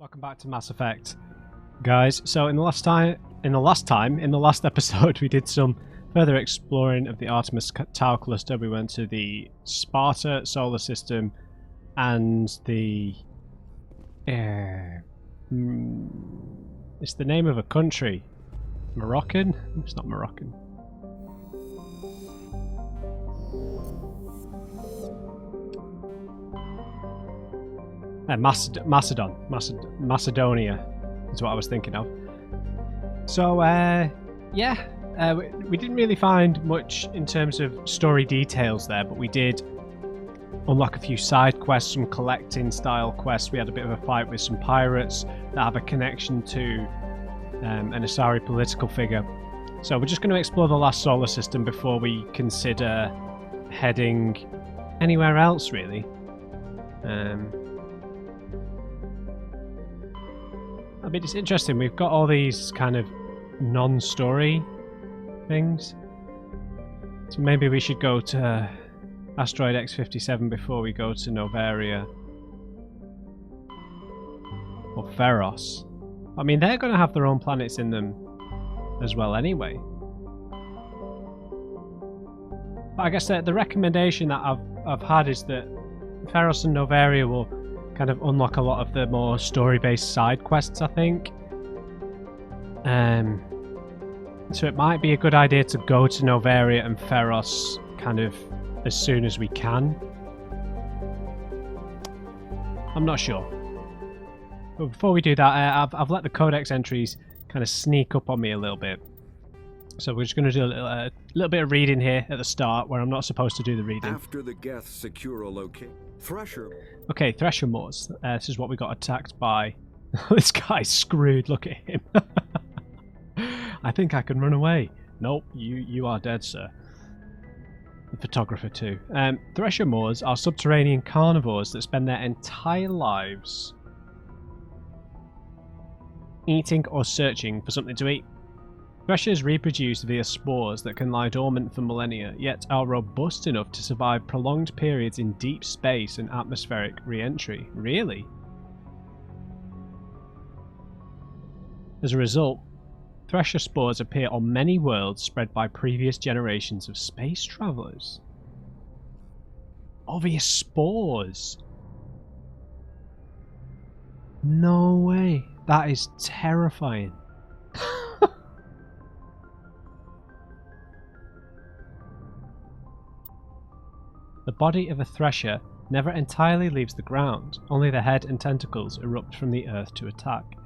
Welcome back to Mass Effect, guys. So in the last episode, we did some further exploring of the Artemis Tau cluster. We went to the Sparta solar system and the it's the name of a country. Moroccan? It's not Moroccan. Macedonia is what I was thinking of. So, we didn't really find much in terms of story details there, but we did unlock a few side quests, some collecting style quests. We had a bit of a fight with some pirates that have a connection to an Asari political figure. So we're just going to explore the last solar system before we consider heading anywhere else, really. I mean, it's interesting. We've got all these kind of non-story things. So maybe we should go to Asteroid X-57 before we go to Noveria. Or Feros. I mean, they're going to have their own planets in them as well anyway. But I guess the recommendation that I've had is that Feros and Noveria will kind of unlock a lot of the more story-based side quests, I think. So it might be a good idea to go to Noveria and Feros kind of as soon as we can. I'm not sure. But before we do that, I've let the Codex entries kind of sneak up on me a little bit. So we're just going to do a little bit of reading here at the start, where I'm not supposed to do the reading. After the Geth secure a location, Thresher. Okay, Thresher maws. This is what we got attacked by. This guy's screwed. Look at him. I think I can run away. Nope, you are dead, sir. The photographer too. Thresher maws are subterranean carnivores that spend their entire lives eating or searching for something to eat. Threshers reproduce via spores that can lie dormant for millennia, yet are robust enough to survive prolonged periods in deep space and atmospheric re-entry. Really? As a result, Thresher spores appear on many worlds spread by previous generations of space travelers. Obvious spores! No way. That is terrifying. The body of a Thresher never entirely leaves the ground, only the head and tentacles erupt from the earth to attack.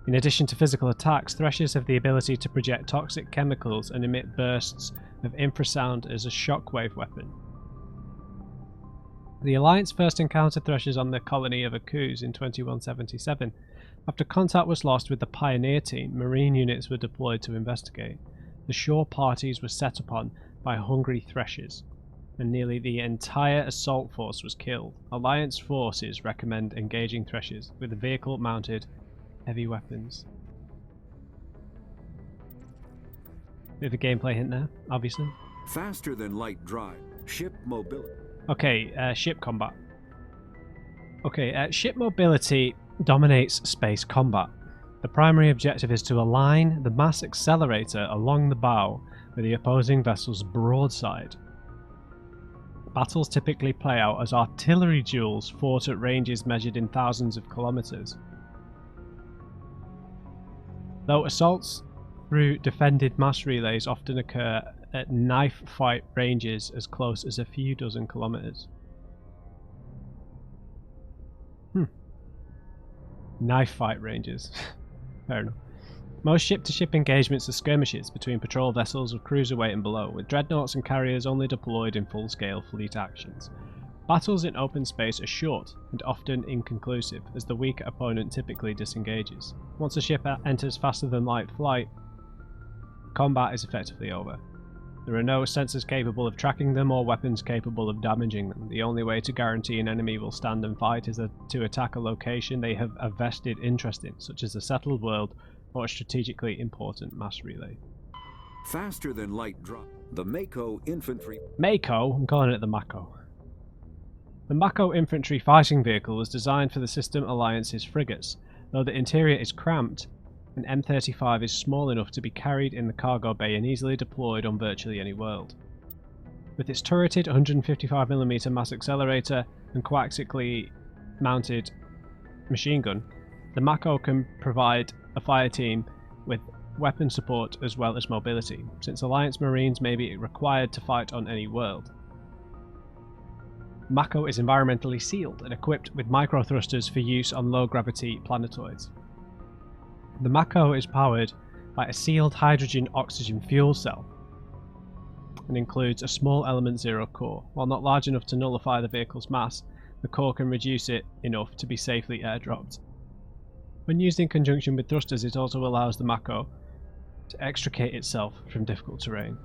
In addition to physical attacks, Threshers have the ability to project toxic chemicals and emit bursts of infrasound as a shockwave weapon. The Alliance first encountered Threshers on the colony of Akuz in 2177. After contact was lost with the Pioneer team, Marine units were deployed to investigate. The shore parties were set upon by hungry Threshers, and nearly the entire assault force was killed. Alliance forces recommend engaging Threshers with vehicle-mounted heavy weapons. Bit of a gameplay hint there, obviously. Faster than light drive. Ship mobility. Okay, ship combat. Okay, ship mobility dominates space combat. The primary objective is to align the mass accelerator along the bow with the opposing vessel's broadside. Battles typically play out as artillery duels fought at ranges measured in thousands of kilometers. Though assaults through defended mass relays often occur at knife fight ranges as close as a few dozen kilometers. Knife fight ranges. Fair enough. Most ship-to-ship engagements are skirmishes between patrol vessels of cruiserweight and below, with dreadnoughts and carriers only deployed in full-scale fleet actions. Battles in open space are short and often inconclusive, as the weaker opponent typically disengages. Once a ship enters faster than light flight, combat is effectively over. There are no sensors capable of tracking them or weapons capable of damaging them. The only way to guarantee an enemy will stand and fight is to attack a location they have a vested interest in, such as a settled world or a strategically important mass relay. Faster than light drive. The Mako infantry. Mako? I'm calling it the Mako. The Mako infantry fighting vehicle was designed for the System Alliance's frigates. Though the interior is cramped, an M35 is small enough to be carried in the cargo bay and easily deployed on virtually any world. With its turreted 155mm mass accelerator and coaxially mounted machine gun, the Mako can provide a fire team with weapon support as well as mobility, since Alliance Marines may be required to fight on any world. Mako is environmentally sealed and equipped with micro-thrusters for use on low-gravity planetoids. The Mako is powered by a sealed hydrogen-oxygen fuel cell and includes a small element zero core. While not large enough to nullify the vehicle's mass, the core can reduce it enough to be safely airdropped. When used in conjunction with thrusters, it also allows the Mako to extricate itself from difficult terrain.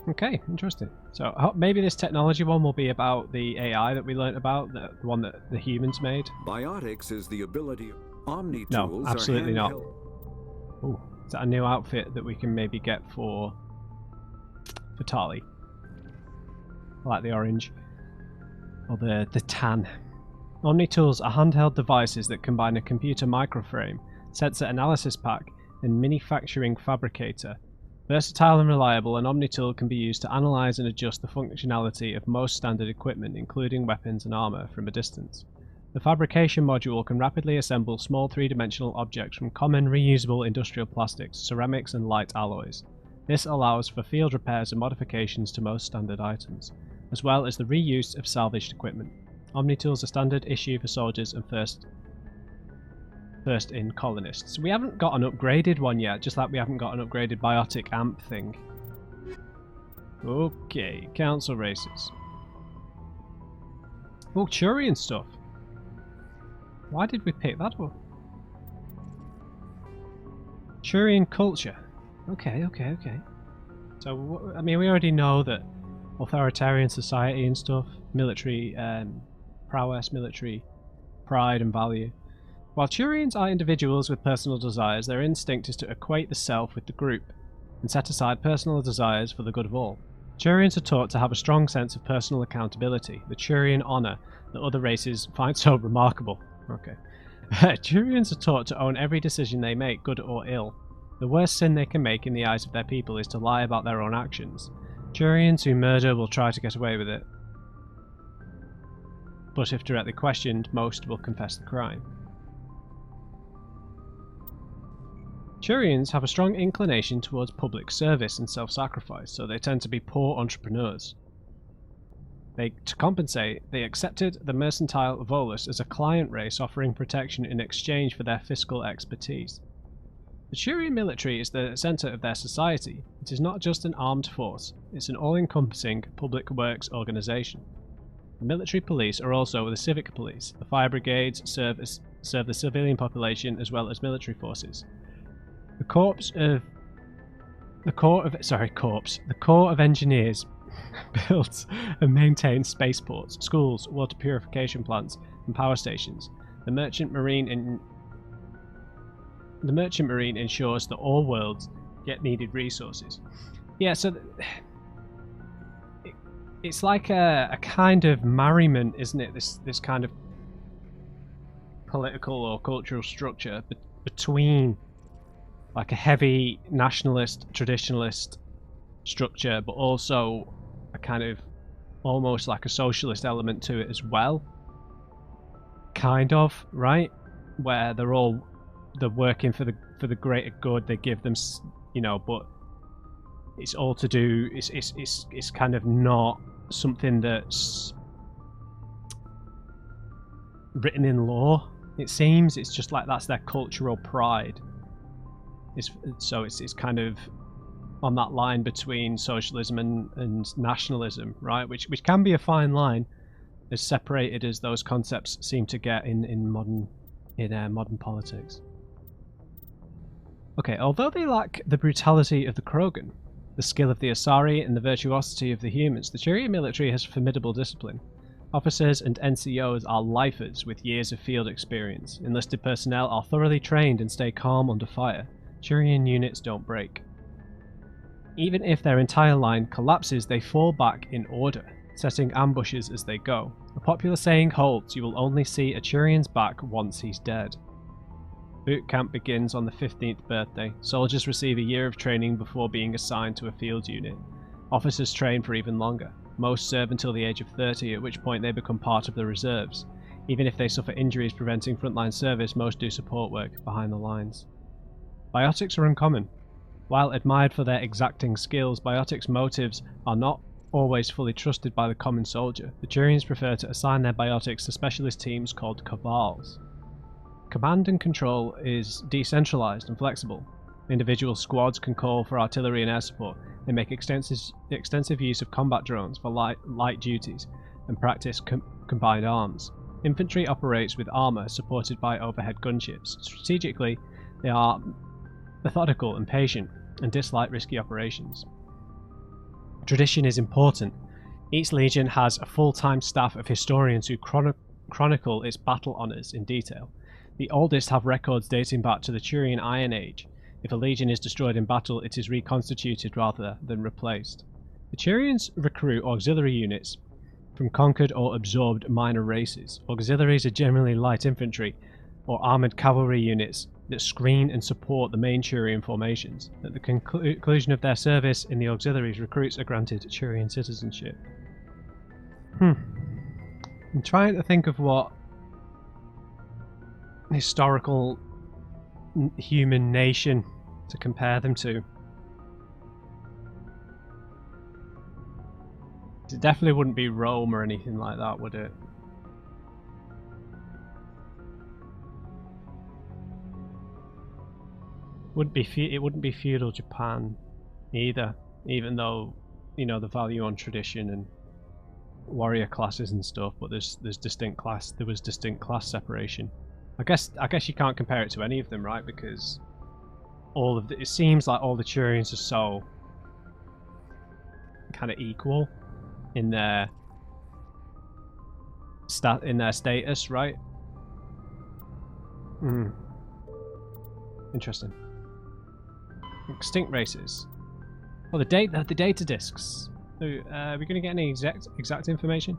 Okay, interesting. So maybe this technology one will be about the AI that we learnt about, the one that the humans made. Biotics is the ability of Omni No, tools absolutely are not. handheld. Ooh, is that a new outfit that we can maybe get for Tali? I like the orange. Or the tan. Omni tools are handheld devices that combine a computer microframe, sensor analysis pack, and manufacturing fabricator. Versatile and reliable, an Omni tool can be used to analyze and adjust the functionality of most standard equipment, including weapons and armor, from a distance. The fabrication module can rapidly assemble small three-dimensional objects from common reusable industrial plastics, ceramics, and light alloys. This allows for field repairs and modifications to most standard items, as well as the reuse of salvaged equipment. Omni tools are standard issue for soldiers and first in colonists. We haven't got an upgraded one yet, just like we haven't got an upgraded biotic amp thing. Okay, council races. Oh, Turian stuff. Why did we pick that one? Turian culture. Okay. So, I mean, we already know that authoritarian society and stuff, military prowess, military pride and value. While Turians are individuals with personal desires, their instinct is to equate the self with the group and set aside personal desires for the good of all. Turians are taught to have a strong sense of personal accountability, the Turian honour that other races find so remarkable. Okay. Turians are taught to own every decision they make, good or ill. The worst sin they can make in the eyes of their people is to lie about their own actions. Turians who murder will try to get away with it, but if directly questioned, most will confess the crime. Turians have a strong inclination towards public service and self-sacrifice, so they tend to be poor entrepreneurs. To compensate, they accepted the mercantile Volus as a client race offering protection in exchange for their fiscal expertise. The Turian military is the centre of their society. It is not just an armed force, it's an all-encompassing public works organisation. The military police are also the civic police. The fire brigades serve the civilian population as well as military forces. The Corps of Engineers builds and maintains spaceports, schools, water purification plants, and power stations. The Merchant Marine ensures that all worlds get needed resources. Yeah, so it's like a kind of merriment, isn't it? This kind of political or cultural structure between like a heavy nationalist, traditionalist structure, but also a kind of almost like a socialist element to it as well. Kind of, right? Where they're working for the greater good. They give them, but it's all to do. It's kind of not something that's written in law. It seems it's just like that's their cultural pride. It's kind of on that line between socialism and nationalism, right? Which can be a fine line, as separated as those concepts seem to get in modern politics. Okay, although they lack the brutality of the Krogan, the skill of the Asari, and the virtuosity of the humans, the Turian military has formidable discipline. Officers and NCOs are lifers with years of field experience. Enlisted personnel are thoroughly trained and stay calm under fire. Turian units don't break. Even if their entire line collapses, they fall back in order, setting ambushes as they go. A popular saying holds, you will only see a Turian's back once he's dead. Boot camp begins on the 15th birthday. Soldiers receive a year of training before being assigned to a field unit. Officers train for even longer. Most serve until the age of 30, at which point they become part of the reserves. Even if they suffer injuries preventing frontline service, most do support work behind the lines. Biotics are uncommon. While admired for their exacting skills, Biotics' motives are not always fully trusted by the common soldier. The Turians prefer to assign their Biotics to specialist teams called cabals. Command and control is decentralized and flexible. Individual squads can call for artillery and air support. They make extensive use of combat drones for light duties and practice combined arms. Infantry operates with armour supported by overhead gunships. Strategically, they are methodical and patient and dislike risky operations. Tradition is important. Each legion has a full-time staff of historians who chronicle its battle honours in detail. The oldest have records dating back to the Turian Iron Age. If a legion is destroyed in battle, it is reconstituted rather than replaced. The Turians recruit auxiliary units from conquered or absorbed minor races. Auxiliaries are generally light infantry or armoured cavalry units that screen and support the main Turian formations. At the conclusion of their service in the auxiliaries, recruits are granted Turian citizenship. I'm trying to think of what historical human nation to compare them to. It definitely wouldn't be Rome or anything like that, would it? It wouldn't be feudal Japan either, even though, you know, the value on tradition and warrior classes and stuff, but there was distinct class separation. I guess you can't compare it to any of them, right? Because it seems like all the Turians are so kind of equal in their status, right? Interesting. Extinct races. Well, the data discs. Are we going to get any exact information?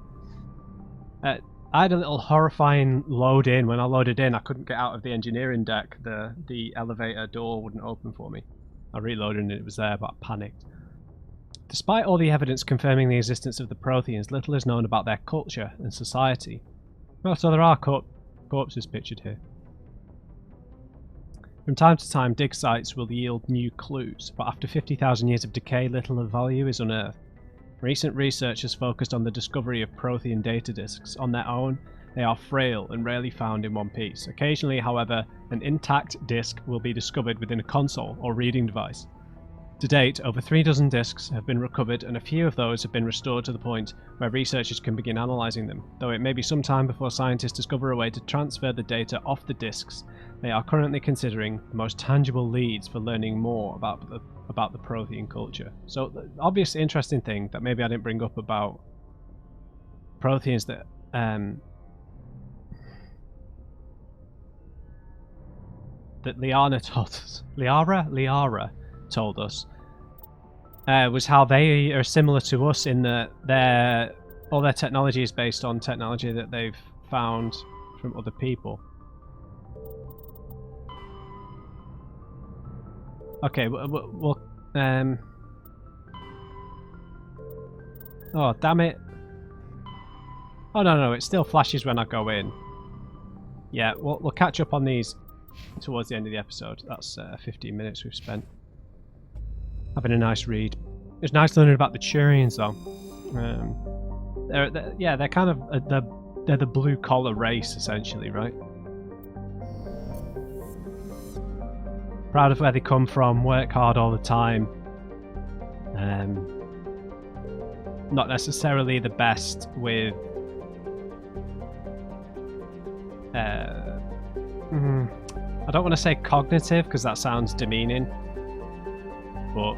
I had a little horrifying load in. When I loaded in, I couldn't get out of the engineering deck. The elevator door wouldn't open for me. I reloaded and it was there, but I panicked. Despite all the evidence confirming the existence of the Protheans, little is known about their culture and society. Well, so there are corpses pictured here. From time to time, dig sites will yield new clues, but after 50,000 years of decay, little of value is unearthed. Recent research has focused on the discovery of Prothean data disks. On their own, they are frail and rarely found in one piece. Occasionally, however, an intact disk will be discovered within a console or reading device. To date, over 3 dozen disks have been recovered, and a few of those have been restored to the point where researchers can begin analysing them. Though it may be some time before scientists discover a way to transfer the data off the disks, they are currently considering the most tangible leads for learning more about the Prothean culture. So, the obvious interesting thing that maybe I didn't bring up about Protheans that Liara told us was how they are similar to us in that all their technology is based on technology that they've found from other people. Okay, we'll oh, damn it. Oh, no, it still flashes when I go in. Yeah, we'll catch up on these towards the end of the episode. That's 15 minutes we've spent having a nice read. It's nice learning about the Turians, though. They're kind of they're the blue collar race, essentially, right? Proud of where they come from, work hard all the time. Not necessarily the best with I don't want to say cognitive because that sounds demeaning, but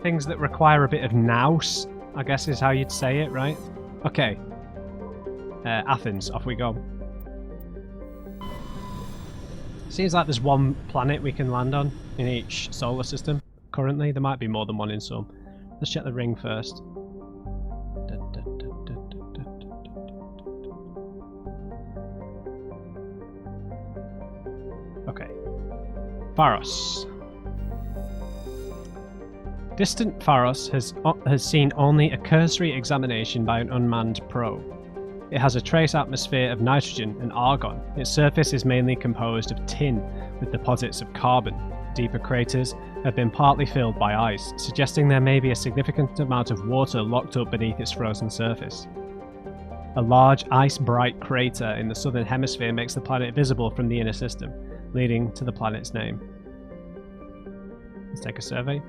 things that require a bit of nous, I guess is how you'd say it, right? Okay. Athens, off we go. Seems like there's one planet we can land on in each solar system. Currently, there might be more than one in some. Let's check the ring first. Okay. Pharos. Distant Pharos has seen only a cursory examination by an unmanned probe. It has a trace atmosphere of nitrogen and argon. Its surface is mainly composed of tin, with deposits of carbon. Deeper craters have been partly filled by ice, suggesting there may be a significant amount of water locked up beneath its frozen surface. A large ice-bright crater in the southern hemisphere makes the planet visible from the inner system, leading to the planet's name. Let's take a survey.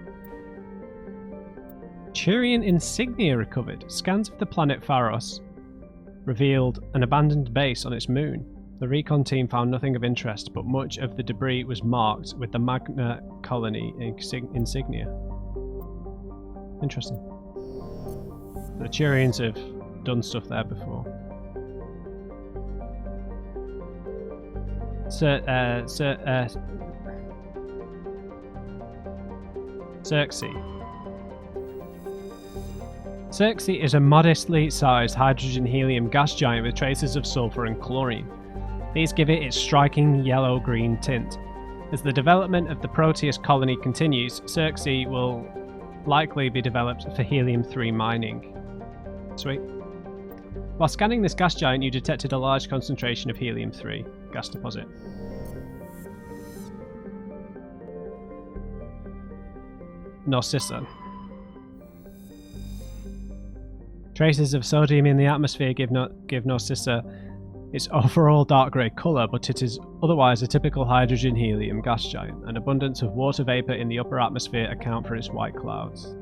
Turian insignia recovered. Scans of the planet Pharos revealed an abandoned base on its moon. The recon team found nothing of interest, but much of the debris was marked with the Magna Colony insignia. Interesting. The Turians have done stuff there before. Xerxes. Xerxes is a modestly sized hydrogen-helium gas giant with traces of sulfur and chlorine. These give it its striking yellow-green tint. As the development of the Proteus colony continues, Xerxes will likely be developed for helium-3 mining. Sweet. While scanning this gas giant, you detected a large concentration of helium-3 gas deposit. Narcissa. Traces of sodium in the atmosphere give Narcissa its overall dark grey colour, but it is otherwise a typical hydrogen-helium gas giant. An abundance of water vapour in the upper atmosphere account for its white clouds.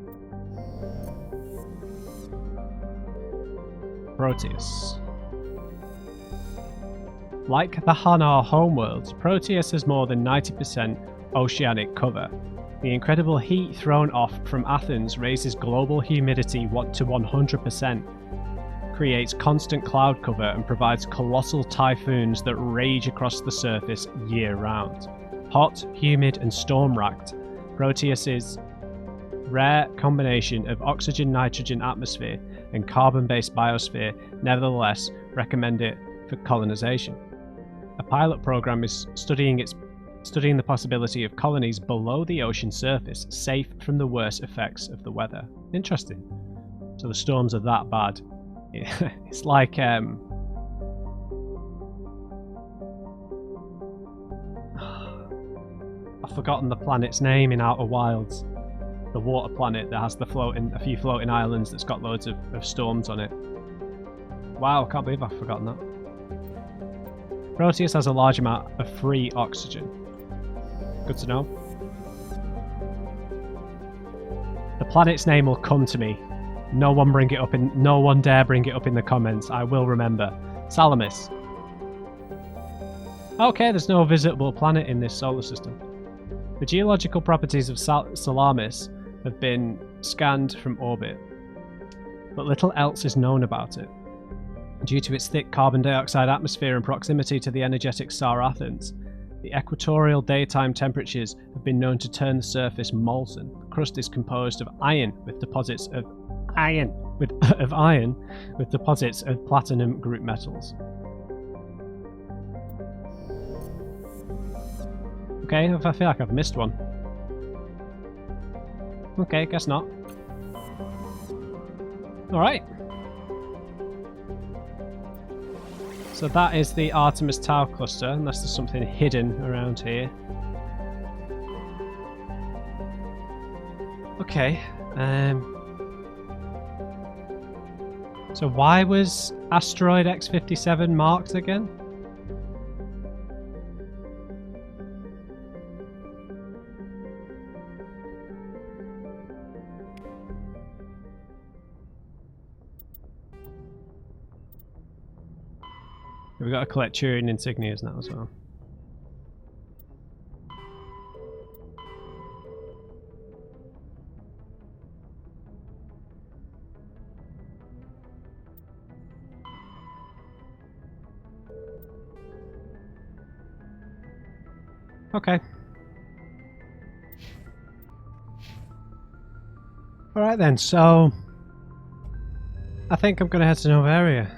Proteus. Like the Hanar homeworld, Proteus has more than 90% oceanic cover. The incredible heat thrown off from Athens raises global humidity to 100%, creates constant cloud cover, and provides colossal typhoons that rage across the surface year-round. Hot, humid, and storm-racked, Proteus's rare combination of oxygen-nitrogen atmosphere and carbon-based biosphere nevertheless recommend it for colonization. A pilot program is studying the possibility of colonies below the ocean surface, safe from the worst effects of the weather. Interesting. So the storms are that bad. It's like I've forgotten the planet's name in Outer Wilds. The water planet that has a few floating islands that's got loads of storms on it. Wow, I can't believe I've forgotten that. Proteus has a large amount of free oxygen. Good to know. The planet's name will come to me. No one dare bring it up in the comments. I will remember. Salamis. Okay, there's no visitable planet in this solar system. The geological properties of Salamis have been scanned from orbit, but little else is known about it. Due to its thick carbon dioxide atmosphere and proximity to the energetic star Athens, the equatorial daytime temperatures have been known to turn the surface molten. The crust is composed of iron with deposits of deposits of platinum group metals. Okay, I feel like I've missed one. Okay, guess not. Alright. So that is the Artemis Tau cluster, unless there's something hidden around here. Okay. So why was asteroid X57 marked again? We've got to collect Turian insignias now as well. Okay. Alright then, so I think I'm gonna head to Noveria.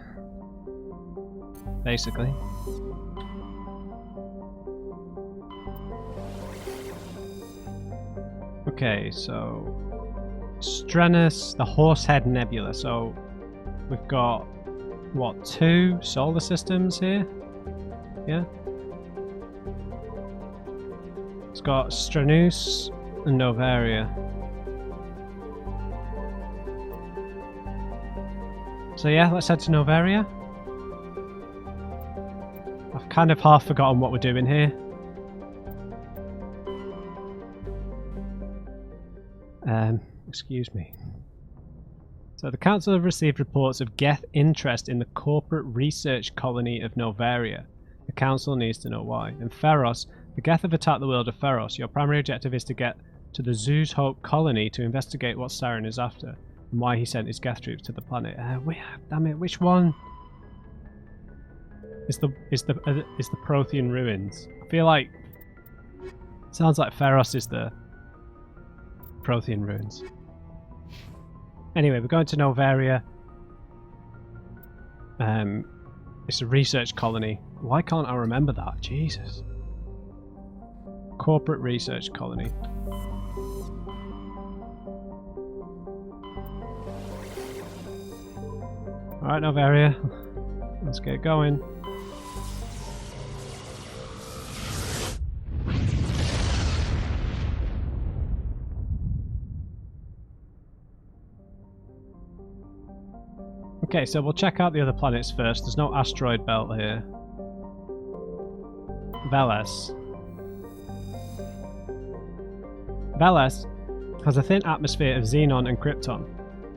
Basically. Okay, so Strenus, the Horsehead Nebula. So we've got what, 2 solar systems here? Yeah. It's got Strenus and Noveria. So yeah, let's head to Noveria. I've kind of half forgotten what we're doing here. Excuse me. So the Council have received reports of Geth interest in the corporate research colony of Noveria. The Council needs to know why. And Feros, the Geth have attacked the world of Feros. Your primary objective is to get to the Zeus Hope colony to investigate what Saren is after and why he sent his Geth troops to the planet. Damn it, which one? Is the Prothean ruins? I feel like it sounds like Feros is the Prothean ruins. Anyway, we're going to Noveria. It's a research colony. Why can't I remember that? Jesus. Corporate research colony. Alright, Noveria. Let's get going. Okay, so we'll check out the other planets first. There's no asteroid belt here. Veles. Veles has a thin atmosphere of xenon and krypton.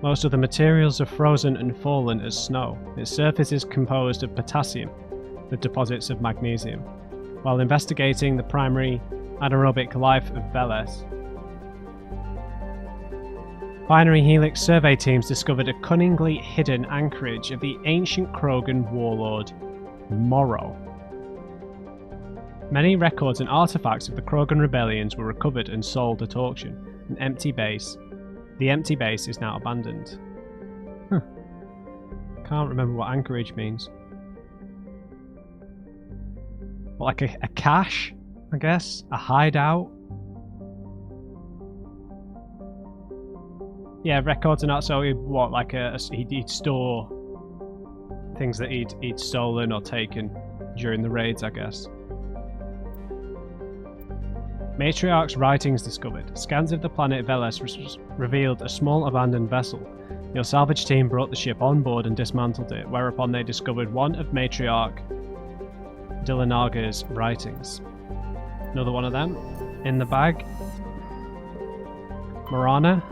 Most of the materials are frozen and fallen as snow. Its surface is composed of potassium, with deposits of magnesium. While investigating the primary anaerobic life of Veles, Binary Helix survey teams discovered a cunningly hidden anchorage of the ancient Krogan warlord, Morrow. Many records and artifacts of the Krogan rebellions were recovered and sold at auction. The empty base is now abandoned. Can't remember what anchorage means. Like a cache, I guess? A hideout? Yeah, records and that. So what, like he'd store things that he'd stolen or taken during the raids, I guess. Matriarch's writings discovered. Scans of the planet Veles revealed a small abandoned vessel. Your salvage team brought the ship on board and dismantled it, whereupon they discovered one of Matriarch Dilanaga's writings. Another one of them. In the bag. Marana.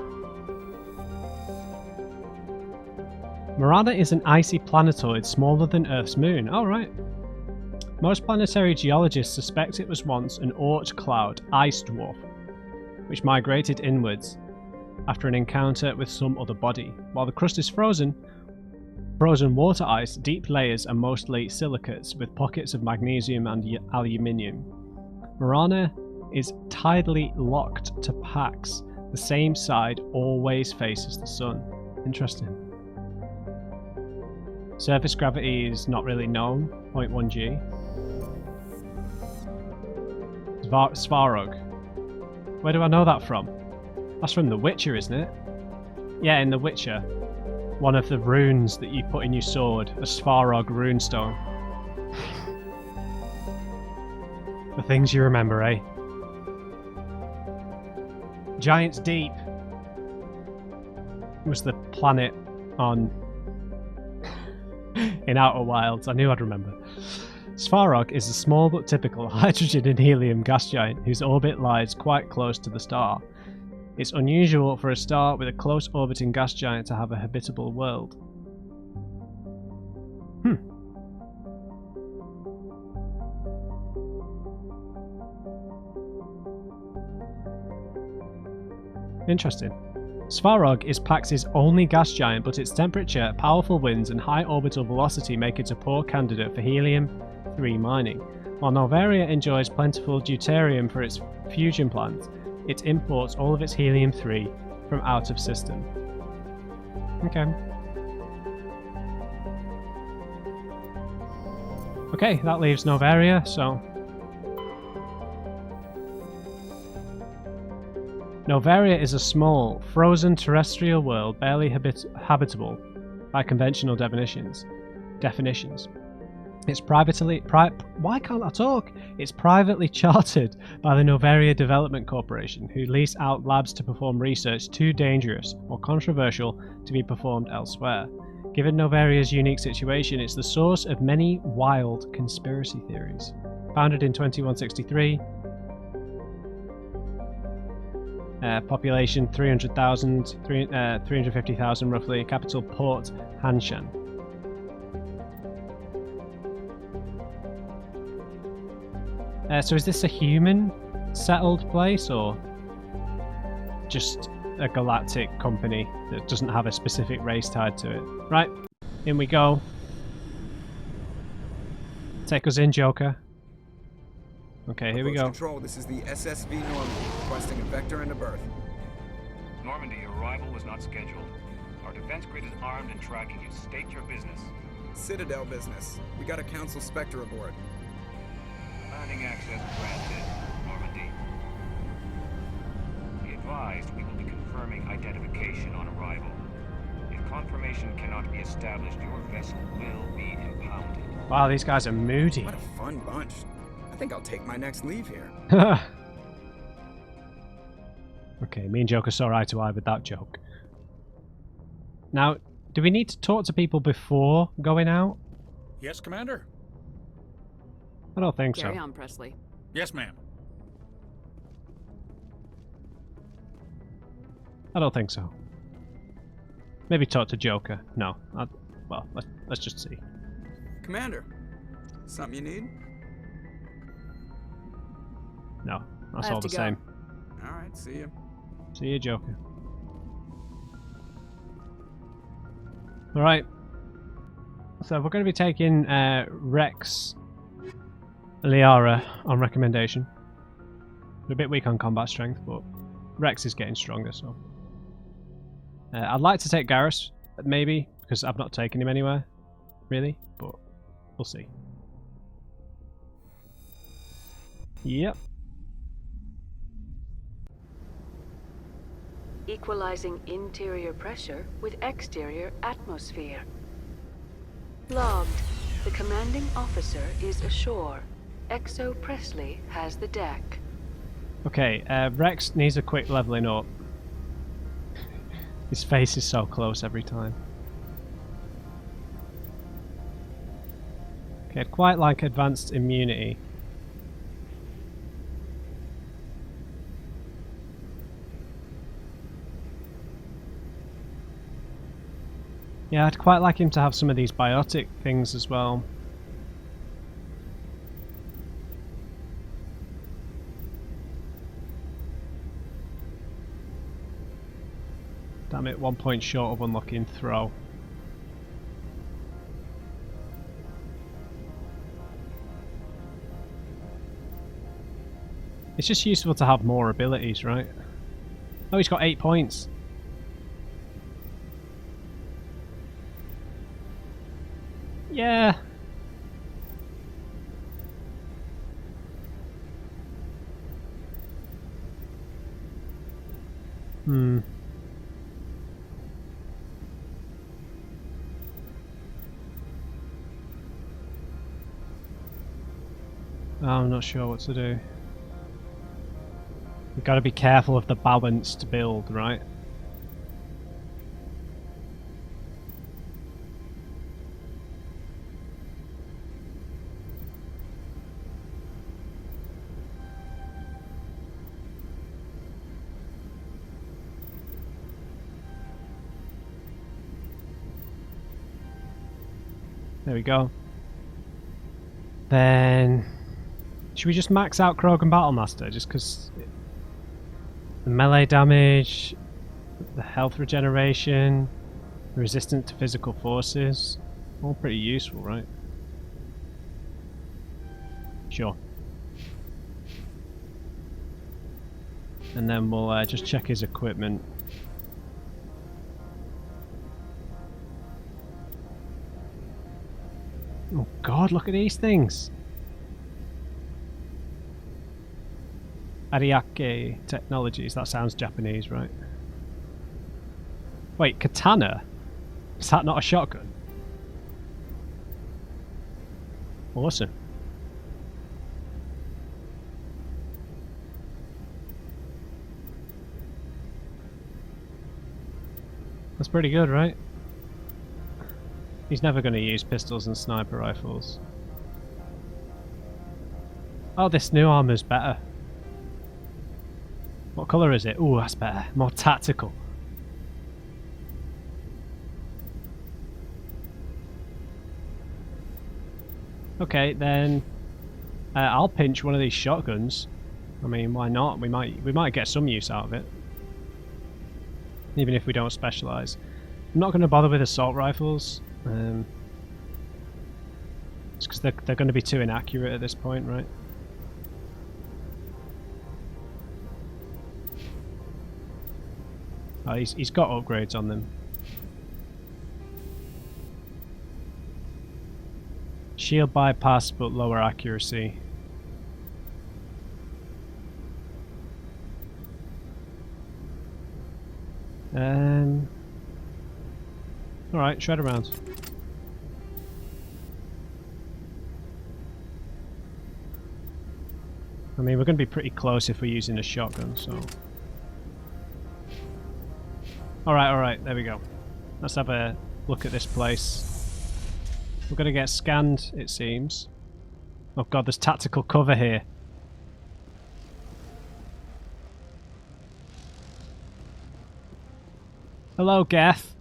Marana is an icy planetoid smaller than Earth's moon. Oh, right. Most planetary geologists suspect it was once an Oort cloud ice dwarf, which migrated inwards after an encounter with some other body. While the crust is frozen water ice, deep layers are mostly silicates with pockets of magnesium and aluminium. Marana is tidally locked to Pax. The same side always faces the sun. Interesting. Surface gravity is not really known, 0.1 G. Svarog. Where do I know that from? That's from The Witcher, isn't it? Yeah, in The Witcher. One of the runes that you put in your sword, a Svarog runestone. The things you remember, eh? Giant's Deep was the planet on in Outer Wilds. I knew I'd remember. Svarog is a small but typical hydrogen and helium gas giant whose orbit lies quite close to the star. It's unusual for a star with a close orbiting gas giant to have a habitable world. Interesting. Svarog is Pax's only gas giant, but its temperature, powerful winds, and high orbital velocity make it a poor candidate for helium-3 mining. While Noveria enjoys plentiful deuterium for its fusion plants, it imports all of its helium-3 from out of system. Okay. Okay, that leaves Noveria, so Noveria is a small, frozen terrestrial world barely habitable by conventional definitions. It's why can't I talk? It's privately chartered by the Noveria Development Corporation, who lease out labs to perform research too dangerous or controversial to be performed elsewhere. Given Noveria's unique situation, it's the source of many wild conspiracy theories. Founded in 2163, population 300,000, 350,000 roughly, capital Port Hanshan. So is this a human settled place or just a galactic company that doesn't have a specific race tied to it? Right, in we go. Take us in, Joker. Okay, here we go. Control, this is the SSV Normandy, requesting a vector and a berth. Normandy, your arrival was not scheduled. Our defense grid is armed and tracking you. State your business. Citadel business. We got a Council Spectre aboard. Landing access granted, Normandy. Be advised, we will be confirming identification on arrival. If confirmation cannot be established, your vessel will be impounded. Wow, these guys are moody. What a fun bunch. I think I'll take my next leave here. Okay, me and Joker saw eye to eye with that joke. Now, do we need to talk to people before going out? Yes, Commander? I don't think so. Carry on, Presley. Yes, ma'am. I don't think so. Maybe talk to Joker. No. Well, let's just see. Commander, something you need? No, that's I have all the to go. same. Alright, see you. See you, Joker. Alright. So we're going to be taking Rex Liara on recommendation. We're a bit weak on combat strength, but Rex is getting stronger, so. I'd like to take Garrus, maybe, because I've not taken him anywhere, really, but we'll see. Yep. Equalizing interior pressure with exterior atmosphere. Logged. The commanding officer is ashore. Exo Presley has the deck. Okay, Rex needs a quick leveling up. His face is so close every time. Okay, I'd quite like advanced immunity. Yeah, I'd quite like him to have some of these biotic things as well. Damn it, 1 point short of unlocking throw. It's just useful to have more abilities, right? Oh, he's got 8 points. Yeah. Oh, I'm not sure what to do. You've got to be careful of the balanced build, right? There we go. Then should we just max out Krogan Battlemaster just because the melee damage, the health regeneration, resistant to physical forces, all pretty useful, right? Sure. And then we'll just check his equipment. Oh god, look at these things! Ariake Technologies. That sounds Japanese, right? Wait, katana? Is that not a shotgun? Awesome. That's pretty good, right? He's never going to use pistols and sniper rifles. Oh, this new armor's better. What colour is it? Ooh, that's better. More tactical. Okay, then I'll pinch one of these shotguns. I mean, why not? We might get some use out of it, even if we don't specialise. I'm not going to bother with assault rifles. It's because they're going to be too inaccurate at this point, right? Oh, he's got upgrades on them. Shield bypass, but lower accuracy. Alright, shred around. I mean, we're going to be pretty close if we're using a shotgun, so... Alright, there we go. Let's have a look at this place. We're going to get scanned, it seems. Oh god, there's tactical cover here. Hello, Geth.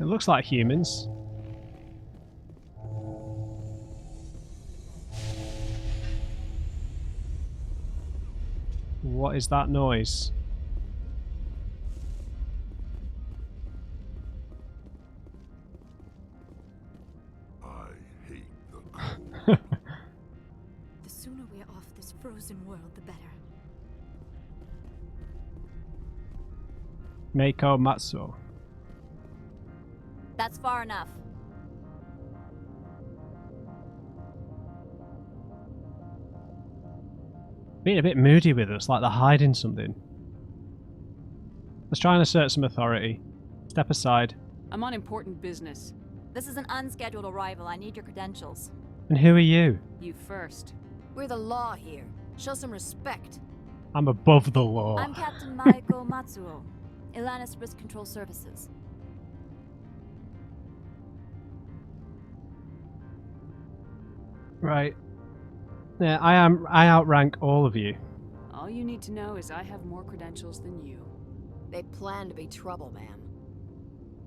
It looks like humans. What is that noise? I hate the cold. The sooner we're off this frozen world, the better. Meiko Matsuo. That's far enough. Being a bit moody with us, like they're hiding something. Let's try and assert some authority. Step aside. I'm on important business. This is an unscheduled arrival. I need your credentials. And who are you? You first. We're the law here. Show some respect. I'm above the law. I'm Captain Maiko Matsuo, Ilanis Risk Control Services. Right. Yeah, I outrank all of you. All you need to know is I have more credentials than you. They plan to be trouble, ma'am.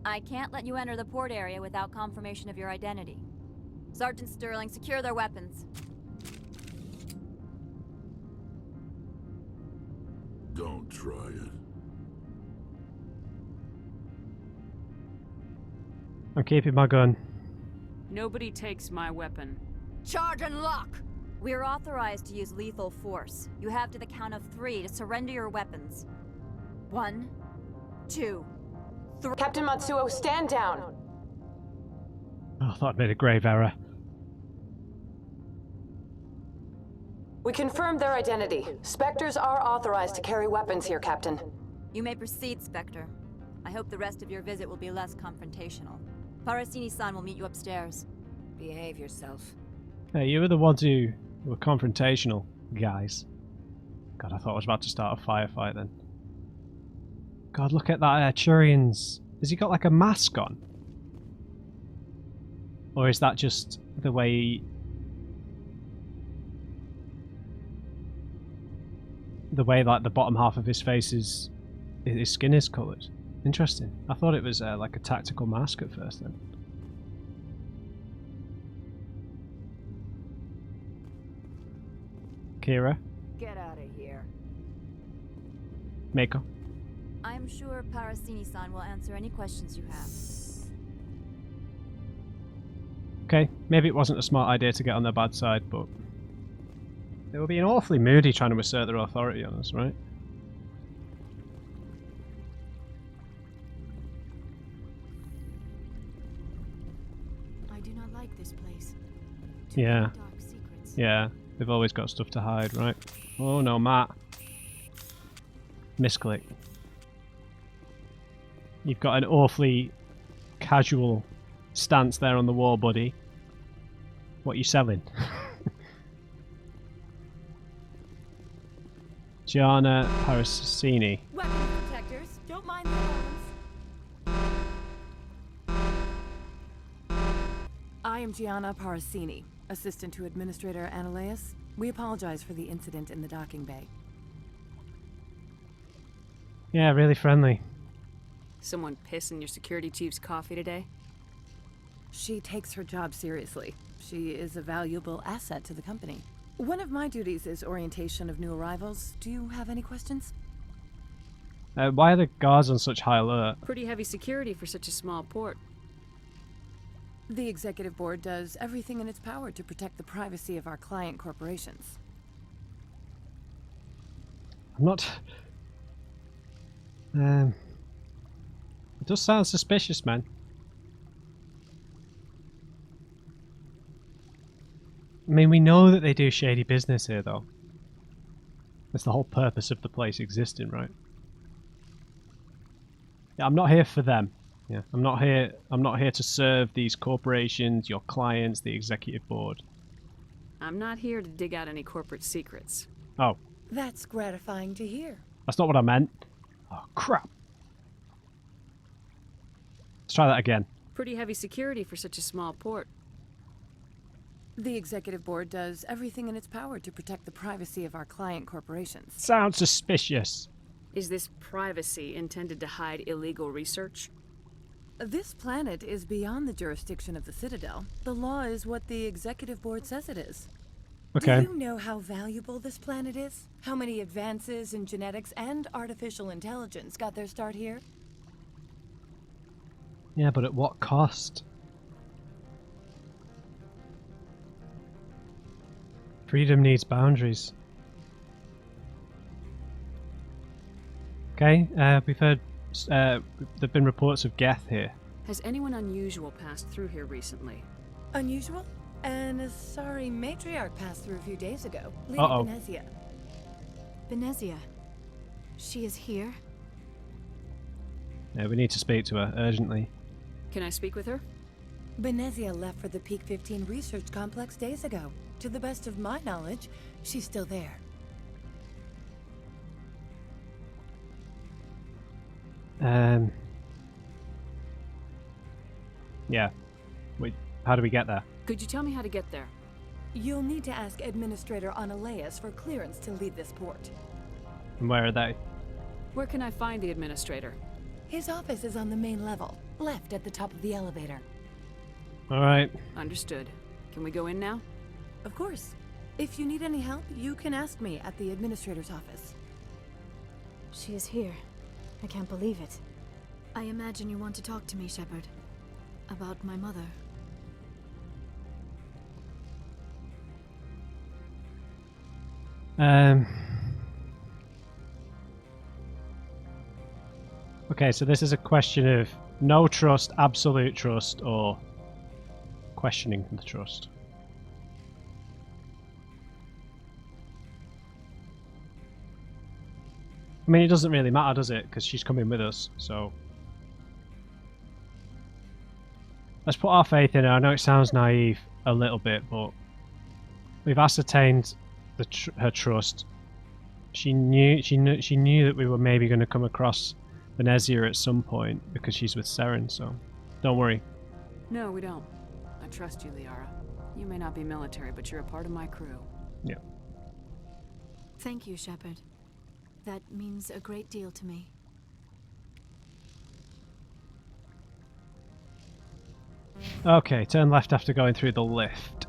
I can't let you enter the port area without confirmation of your identity. Sergeant Sterling, secure their weapons. Don't try it. I'm keeping my gun. Nobody takes my weapon. Charge and lock! We're authorized to use lethal force. You have to the count of 3 to surrender your weapons. 1, 2, 3. Captain Matsuo, stand down! Oh, I thought I'd made a grave error. We confirmed their identity. Spectres are authorized to carry weapons here, Captain. You may proceed, Spectre. I hope the rest of your visit will be less confrontational. Parasini-san will meet you upstairs. Behave yourself. Hey, you were the ones who were confrontational, guys. God, I thought I was about to start a firefight then. God, look at that Turian's... Has he got like a mask on? Or is that just the way... like the bottom half of his face is... his skin is coloured. Interesting. I thought it was like a tactical mask at first then. Kira. Get out of here. Meiko. I'm sure Parasini-san will answer any questions you have. Okay, maybe it wasn't a smart idea to get on their bad side, but... they were being awfully moody trying to assert their authority on us, right? I do not like this place. Yeah. Yeah, they've always got stuff to hide, right? Oh no, Matt. Misclick. You've got an awfully casual stance there on the wall, buddy. What are you selling? Gianna Parasini. Weapon protectors, don't mind the bones. I am Gianna Parasini, assistant to Administrator Ananias. We apologize for the incident in the docking bay. Yeah, really friendly. Someone piss in your security chief's coffee today? She takes her job seriously. She is a valuable asset to the company. One of my duties is orientation of new arrivals. Do you have any questions? Why are the guards on such high alert? Pretty heavy security for such a small port. The executive board does everything in its power to protect the privacy of our client corporations. I'm not... It does sound suspicious, man. I mean, we know that they do shady business here, though. That's the whole purpose of the place existing, right? Yeah, I'm not here for them. Yeah, I'm not here to serve these corporations, your clients, the executive board. I'm not here to dig out any corporate secrets. Oh. That's gratifying to hear. That's not what I meant. Oh, crap. Let's try that again. Pretty heavy security for such a small port. The executive board does everything in its power to protect the privacy of our client corporations. Sounds suspicious. Is this privacy intended to hide illegal research? This planet is beyond the jurisdiction of the Citadel. The law is what the executive board says it is. Okay. Do you know how valuable this planet is? How many advances in genetics and artificial intelligence got their start here? Yeah, but at what cost? Freedom needs boundaries. Okay, we've heard there've been reports of Geth here. Has anyone unusual passed through here recently? Unusual? And a sorry matriarch passed through a few days ago. Lady Uh-oh. Benezia. Benezia. She is here? Yeah, we need to speak to her urgently. Can I speak with her? Benezia left for the Peak 15 research complex days ago. To the best of my knowledge, she's still there. Yeah. Wait, how do we get there? Could you tell me how to get there? You'll need to ask Administrator Ananias for clearance to leave this port. And where are they? Where can I find the administrator? His office is on the main level, left at the top of the elevator. Alright. Understood. Can we go in now? Of course. If you need any help, you can ask me at the Administrator's office. She is here. I can't believe it. I imagine you want to talk to me, Shepard. About my mother. Okay, so this is a question of no trust, absolute trust, or questioning the trust. I mean, it doesn't really matter, does it? Because she's coming with us, so... Let's put our faith in her. I know it sounds naive a little bit, but we've ascertained her trust. She knew that we were maybe going to come across Benezia at some point because she's with Seren, so don't worry. No, we don't. I trust you, Liara. You may not be military, but you're a part of my crew. Yeah. Thank you, Shepard. That means a great deal to me. Okay, turn left after going through the lift.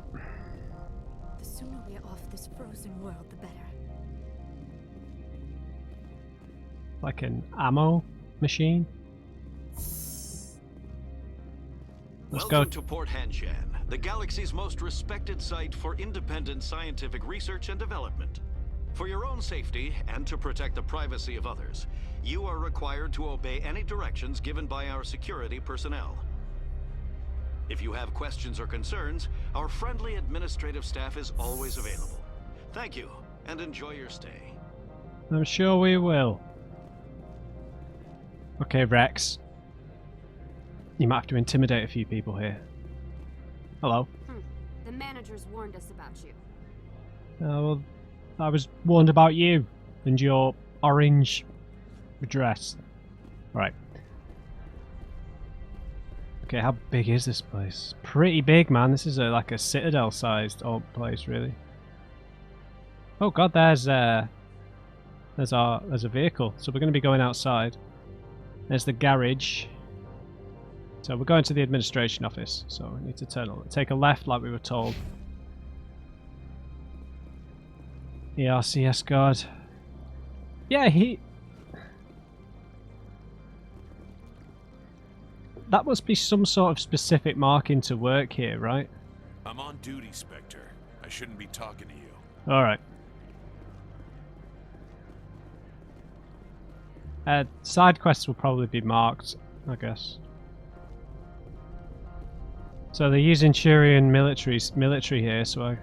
The sooner we're off this frozen world, the better. Like an ammo machine? Welcome to Port Hanshan, the galaxy's most respected site for independent scientific research and development. For your own safety and to protect the privacy of others, you are required to obey any directions given by our security personnel. If you have questions or concerns, our friendly administrative staff is always available. Thank you, and enjoy your stay. I'm sure we will. Okay, Rex. You might have to intimidate a few people here. Hello. The managers warned us about you. Well, I was warned about you and your orange dress. Right. Okay, how big is this place? Pretty big, man. This is like a citadel-sized old place, really. Oh god, there's a vehicle. So we're going to be going outside. There's the garage. So we're going to the administration office. So we need to take a left, like we were told. ERCS guard. Yeah, that must be some sort of specific marking to work here, right? I'm on duty, Spectre. I shouldn't be talking to you. Alright. Side quests will probably be marked, I guess. So they're using Turian military here, so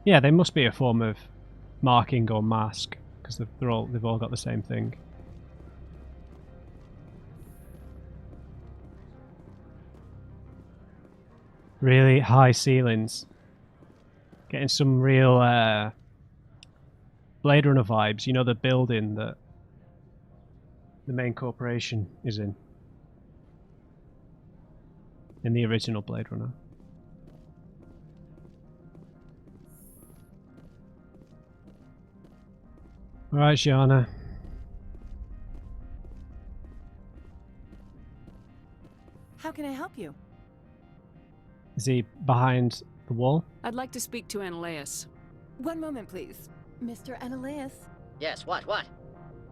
yeah, they must be a form of marking or mask, because they've all got the same thing. Really high ceilings. Getting some real Blade Runner vibes. You know, the building that the main corporation is in the original Blade Runner. Alright, Shiana. How can I help you? Is he behind the wall? I'd like to speak to Analeas. One moment, please. Mr. Analeas? Yes, what?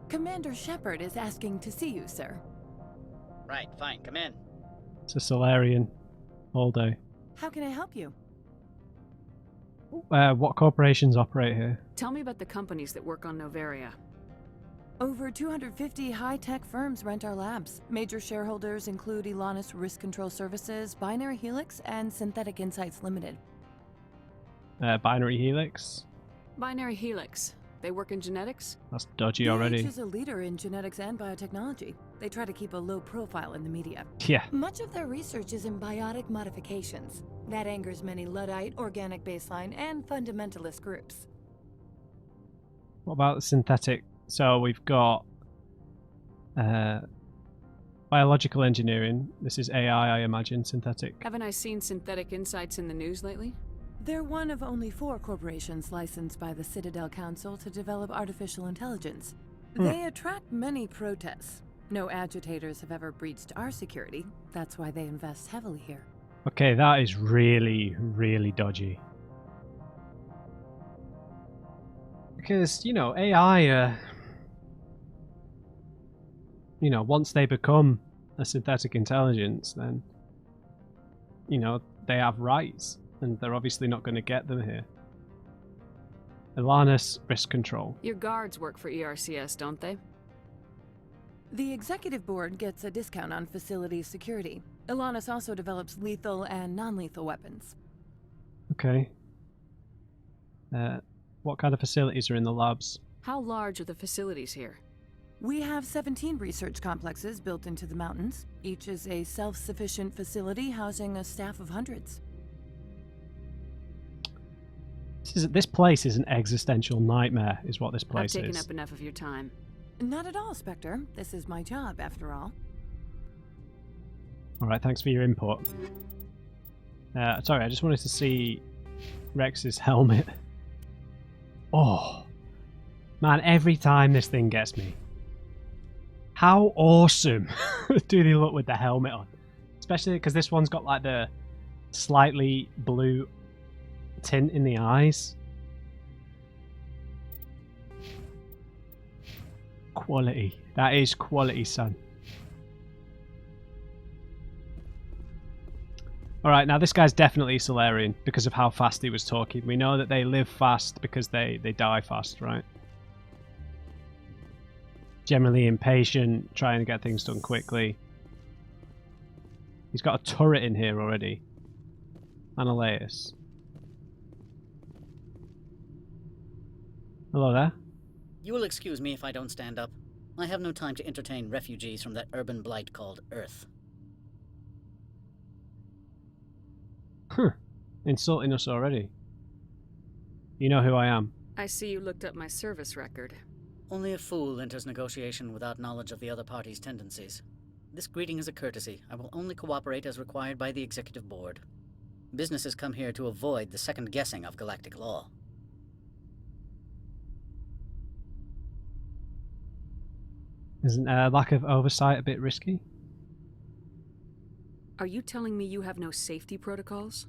Commander Shepard is asking to see you, sir. Right, fine, come in. It's a Solarian all day. How can I help you? What corporations operate here? Tell me about the companies that work on Noveria. Over 250 high-tech firms rent our labs. Major shareholders include Elanus Risk Control Services, Binary Helix, and Synthetic Insights Limited. Binary Helix? Binary Helix. They work in genetics? That's dodgy already. BH is a leader in genetics and biotechnology. They try to keep a low profile in the media. Yeah. Much of their research is in biotic modifications. That angers many Luddite, organic baseline, and fundamentalist groups. What about the synthetic? So we've got biological engineering. This is AI, I imagine, synthetic. Haven't I seen Synthetic Insights in the news lately? They're one of only 4 corporations licensed by the Citadel Council to develop artificial intelligence. They attract many protests. No agitators have ever breached our security. That's why they invest heavily here. Okay, that is really, really dodgy. Because, you know, AI, you know, once they become a synthetic intelligence, then, you know, they have rights. And they're obviously not going to get them here. Elanus Risk Control. Your guards work for ERCS, don't they? The executive board gets a discount on facility security. Elanus also develops lethal and non-lethal weapons. Okay. What kind of facilities are in the labs? How large are the facilities here? We have 17 research complexes built into the mountains. Each is a self-sufficient facility housing a staff of hundreds. This place is an existential nightmare, is what this place is. I've taken up enough of your time. Not at all, Spectre. This is my job, after all. Alright, thanks for your input. Sorry, I just wanted to see Rex's helmet. Oh, man, every time this thing gets me. How awesome do they look with the helmet on? Especially because this one's got like the slightly blue tint in the eyes. Quality. That is quality, son. Alright, now this guy's definitely Solarian because of how fast he was talking. We know that they live fast because they die fast, right? Generally impatient, trying to get things done quickly. He's got a turret in here already. Analaeus. Hello there. You will excuse me if I don't stand up. I have no time to entertain refugees from that urban blight called Earth. Insulting us already. You know who I am. I see you looked up my service record. Only a fool enters negotiation without knowledge of the other party's tendencies. This greeting is a courtesy. I will only cooperate as required by the Executive Board. Businesses come here to avoid the second guessing of galactic law. Isn't lack of oversight a bit risky? Are you telling me you have no safety protocols?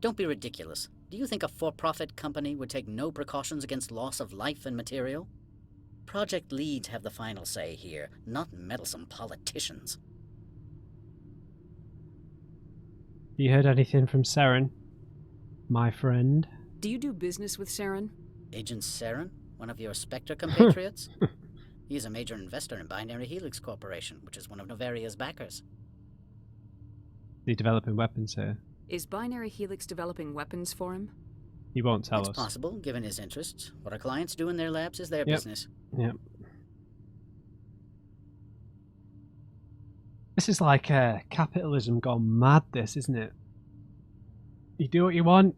Don't be ridiculous. Do you think a for-profit company would take no precautions against loss of life and material? Project leads have the final say here, not meddlesome politicians. You heard anything from Saren, my friend? Do you do business with Saren? Agent Saren? One of your Spectre compatriots? He is a major investor in Binary Helix Corporation, which is one of Noveria's backers. They're developing weapons here. Is Binary Helix developing weapons for him? He won't tell us. It's possible, given his interests. What our clients do in their labs is their business. Yep. This is like capitalism gone mad, this, isn't it? You do what you want.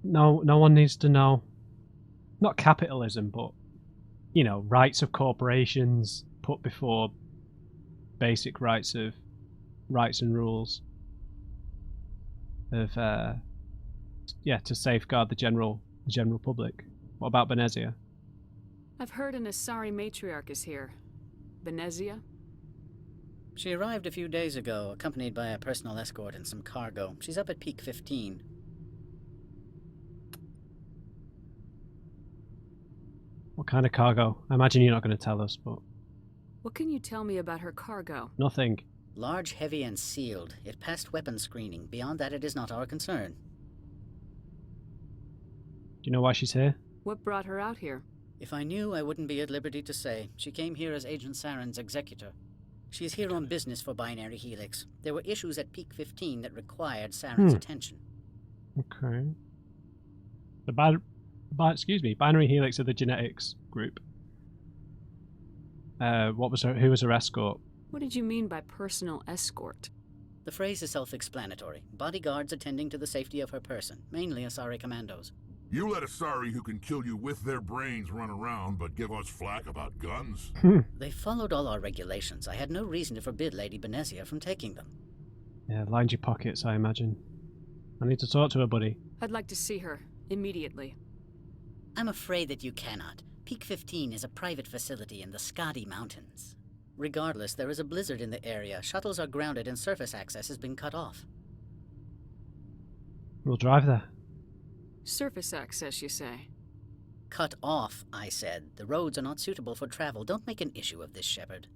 No one needs to know. Not capitalism, but, you know, rights of corporations put before basic rights and rules of to safeguard the general public. What about Benezia? I've heard an Asari matriarch is here. Benezia? She arrived a few days ago, accompanied by a personal escort and some cargo. She's up at Peak 15. What kind of cargo? I imagine you're not going to tell us, but... What can you tell me about her cargo? Nothing. Large, heavy, and sealed. It passed weapons screening. Beyond that, it is not our concern. Do you know why she's here? What brought her out here? If I knew, I wouldn't be at liberty to say. She came here as Agent Saren's executor. She's here on business for Binary Helix. There were issues at Peak 15 that required Saren's attention. Okay. Binary Helix are the genetics group. Who was her escort? What did you mean by personal escort? The phrase is self-explanatory. Bodyguards attending to the safety of her person, mainly Asari commandos. You let Asari who can kill you with their brains run around, but give us flack about guns? They followed all our regulations. I had no reason to forbid Lady Benezia from taking them. Yeah, lined your pockets, I imagine. I need to talk to her, buddy. I'd like to see her, immediately. I'm afraid that you cannot. Peak 15 is a private facility in the Skadi Mountains. Regardless, there is a blizzard in the area. Shuttles are grounded and surface access has been cut off. We'll drive there. Surface access, you say? Cut off, I said. The roads are not suitable for travel. Don't make an issue of this, Shepard.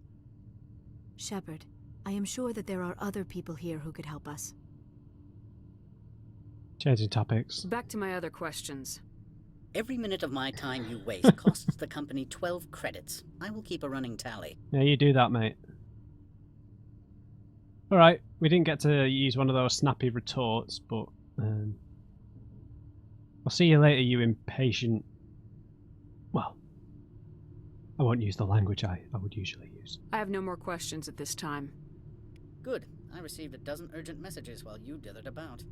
Shepard, I am sure that there are other people here who could help us. Changing topics. Back to my other questions. Every minute of my time you waste costs the company 12 credits. I will keep a running tally. Yeah, you do that, mate. Alright, we didn't get to use one of those snappy retorts, but... I'll see you later, you impatient... Well, I won't use the language I would usually use. I have no more questions at this time. Good. I received a dozen urgent messages while you dithered about.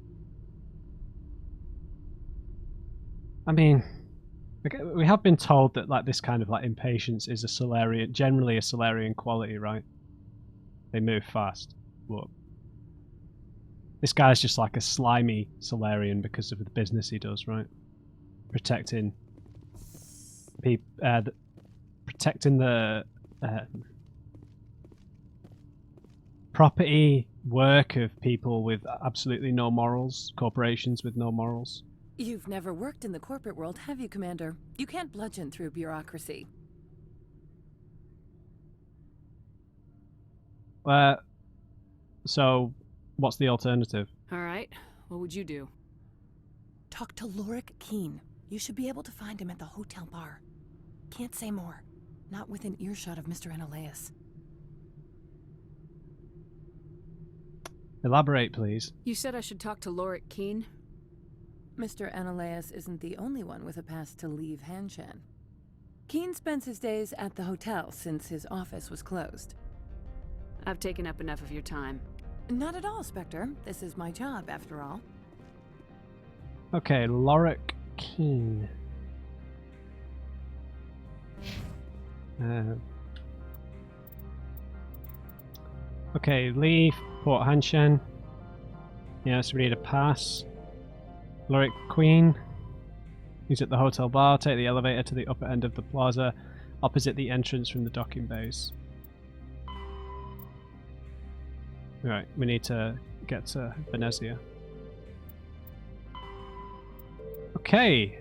I mean, we have been told that like this kind of like impatience is generally a Solarian quality, right? They move fast. But this guy's just like a slimy Solarian because of the business he does, right? Protecting the property work of people with absolutely no morals, corporations with no morals. You've never worked in the corporate world, have you, Commander? You can't bludgeon through bureaucracy. So, what's the alternative? Alright, what would you do? Talk to Lorik Keen. You should be able to find him at the hotel bar. Can't say more. Not within earshot of Mr. Analaeus. Elaborate, please. You said I should talk to Lorik Keen? Mr. Ananias isn't the only one with a pass to leave Hanshan. Keen spends his days at the hotel since his office was closed. I've taken up enough of your time. Not at all, Spectre. This is my job, after all. Okay, Lorik Keen. Okay, leave Port Hanshan. Yes, we need a pass. Lorik Queen. He's at the hotel bar. Take the elevator to the upper end of the plaza, opposite the entrance from the docking base. Right, we need to get to Venezia. Okay.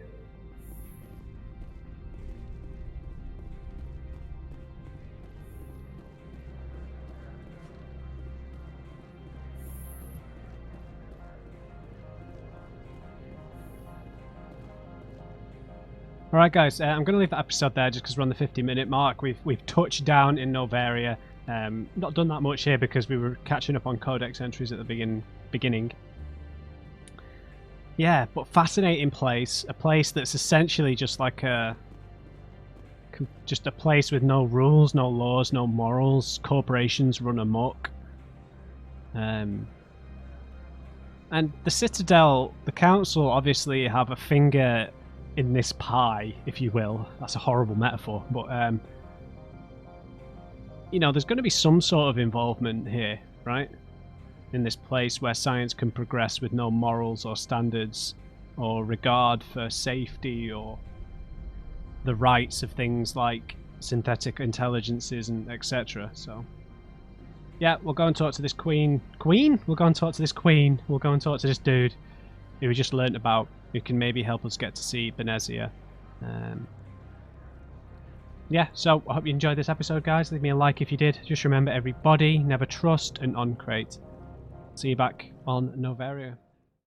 Alright guys, I'm going to leave the episode there just because we're on the 50-minute mark. We've touched down in Noveria. Not done that much here because we were catching up on Codex entries at the beginning. Yeah, but fascinating place. A place that's essentially just like just a place with no rules, no laws, no morals. Corporations run amok. And the Citadel, the Council obviously have a finger in this pie, if you will. That's a horrible metaphor, but you know, there's going to be some sort of involvement here, right? In this place where science can progress with no morals or standards or regard for safety or the rights of things like synthetic intelligences and etc. So yeah, we'll go and talk to this queen. We'll go and talk to this queen. We'll go and talk to this dude who we just learnt about, who can maybe help us get to see Venezia. Yeah, so I hope you enjoyed this episode, guys. Leave me a like if you did. Just remember, everybody, never trust and uncrate. See you back on Noveria.